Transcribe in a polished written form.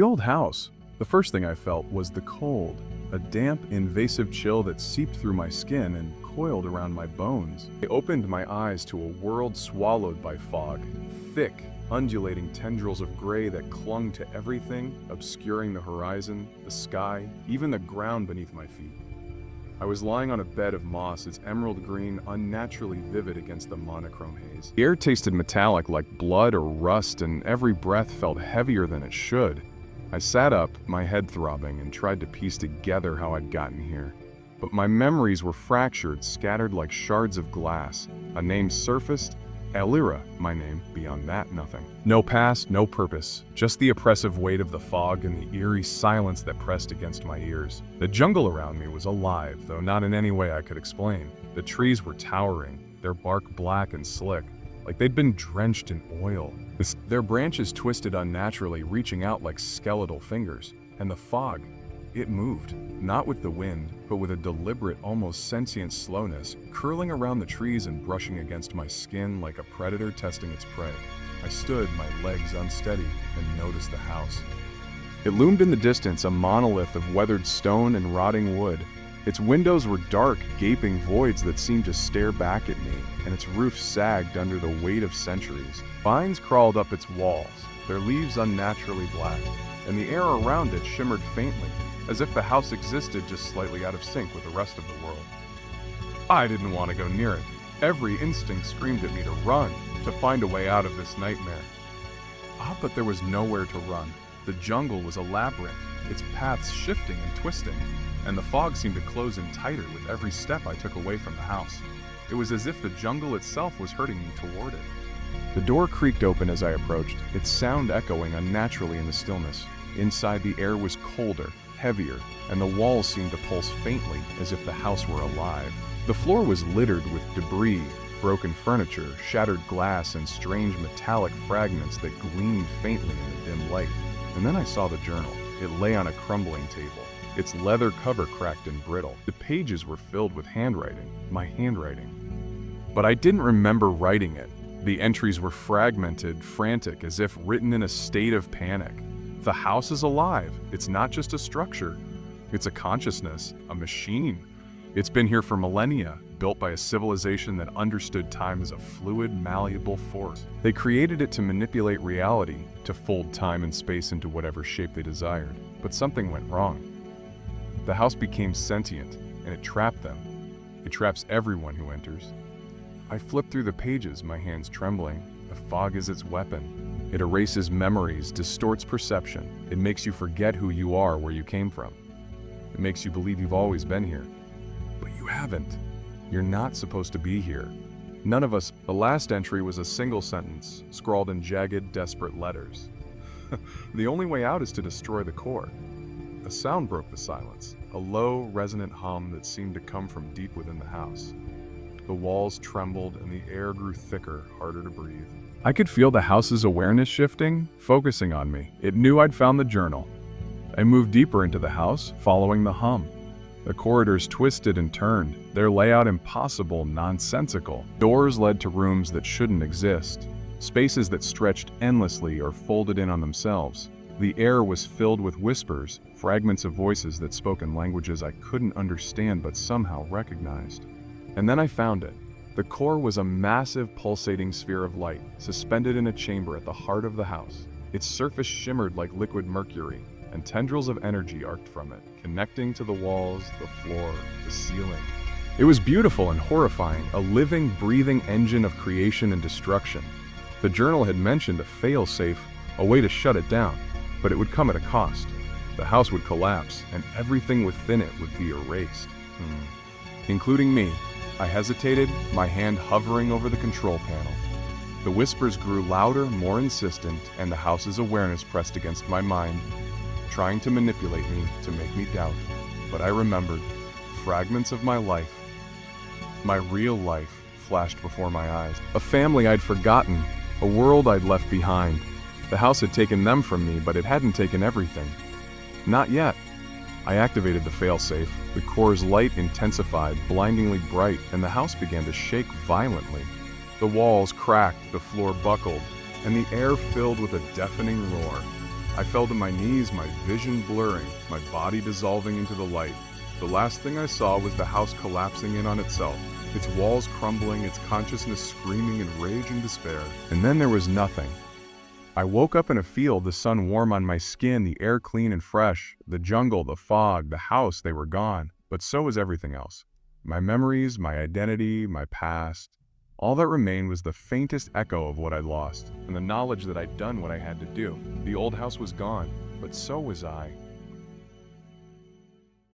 The old house. The first thing I felt was the cold, a damp, invasive chill that seeped through my skin and coiled around my bones. I opened my eyes to a world swallowed by fog, thick, undulating tendrils of gray that clung to everything, obscuring the horizon, the sky, even the ground beneath my feet. I was lying on a bed of moss, its emerald green unnaturally vivid against the monochrome haze. The air tasted metallic like blood or rust, and every breath felt heavier than it should. I sat up, my head throbbing, and tried to piece together how I'd gotten here. But my memories were fractured, scattered like shards of glass. A name surfaced, Elira, my name. Beyond that, nothing. No past, no purpose, just the oppressive weight of the fog and the eerie silence that pressed against my ears. The jungle around me was alive, though not in any way I could explain. The trees were towering, their bark black and slick, like they'd been drenched in oil. Their branches twisted unnaturally, reaching out like skeletal fingers. And the fog, it moved, not with the wind, but with a deliberate, almost sentient slowness, curling around the trees and brushing against my skin like a predator testing its prey. I stood, my legs unsteady, and noticed the house. It loomed in the distance, a monolith of weathered stone and rotting wood. Its windows were dark, gaping voids that seemed to stare back at me, and its roof sagged under the weight of centuries. Vines crawled up its walls, their leaves unnaturally black, and the air around it shimmered faintly, as if the house existed just slightly out of sync with the rest of the world. I didn't want to go near it. Every instinct screamed at me to run, to find a way out of this nightmare. But there was nowhere to run. The jungle was a labyrinth, its paths shifting and twisting, and the fog seemed to close in tighter with every step I took away from the house. It was as if the jungle itself was hurting me toward it. The door creaked open as I approached, its sound echoing unnaturally in the stillness. Inside, the air was colder, heavier, and the walls seemed to pulse faintly as if the house were alive. The floor was littered with debris, broken furniture, shattered glass, and strange metallic fragments that gleamed faintly in the dim light. And then I saw the journal. It lay on a crumbling table, its leather cover cracked and brittle. The pages were filled with handwriting, my handwriting. But I didn't remember writing it. The entries were fragmented, frantic, as if written in a state of panic. The house is alive. It's not just a structure. It's a consciousness, a machine. It's been here for millennia, built by a civilization that understood time as a fluid, malleable force. They created it to manipulate reality, to fold time and space into whatever shape they desired. But something went wrong. The house became sentient, and it trapped them. It traps everyone who enters. I flipped through the pages, my hands trembling. The fog is its weapon. It erases memories, distorts perception. It makes you forget who you are, where you came from. It makes you believe you've always been here. But you haven't. You're not supposed to be here. None of us. The last entry was a single sentence, scrawled in jagged, desperate letters. The only way out is to destroy the core. A sound broke the silence, a low, resonant hum that seemed to come from deep within the house. The walls trembled and the air grew thicker, harder to breathe. I could feel the house's awareness shifting, focusing on me. It knew I'd found the journal. I moved deeper into the house, following the hum. The corridors twisted and turned, their layout impossible, nonsensical. Doors led to rooms that shouldn't exist, spaces that stretched endlessly or folded in on themselves. The air was filled with whispers, fragments of voices that spoke in languages I couldn't understand but somehow recognized. And then I found it. The core was a massive pulsating sphere of light, suspended in a chamber at the heart of the house. Its surface shimmered like liquid mercury, and tendrils of energy arced from it, connecting to the walls, the floor, the ceiling. It was beautiful and horrifying, a living, breathing engine of creation and destruction. The journal had mentioned a fail-safe, a way to shut it down, but it would come at a cost. The house would collapse, and everything within it would be erased. Including me. I hesitated, my hand hovering over the control panel. The whispers grew louder, more insistent, and the house's awareness pressed against my mind, trying to manipulate me, to make me doubt. But I remembered. Fragments of my life, my real life, flashed before my eyes. A family I'd forgotten, a world I'd left behind. The house had taken them from me, but it hadn't taken everything. Not yet. I activated the failsafe. The core's light intensified, blindingly bright, and the house began to shake violently. The walls cracked, the floor buckled, and the air filled with a deafening roar. I fell to my knees, my vision blurring, my body dissolving into the light. The last thing I saw was the house collapsing in on itself, its walls crumbling, its consciousness screaming in rage and despair. And then there was nothing. I woke up in a field, the sun warm on my skin, the air clean and fresh, the jungle, the fog, the house, they were gone. But so was everything else. My memories, my identity, my past. All that remained was the faintest echo of what I'd lost, and the knowledge that I'd done what I had to do. The old house was gone, but so was I.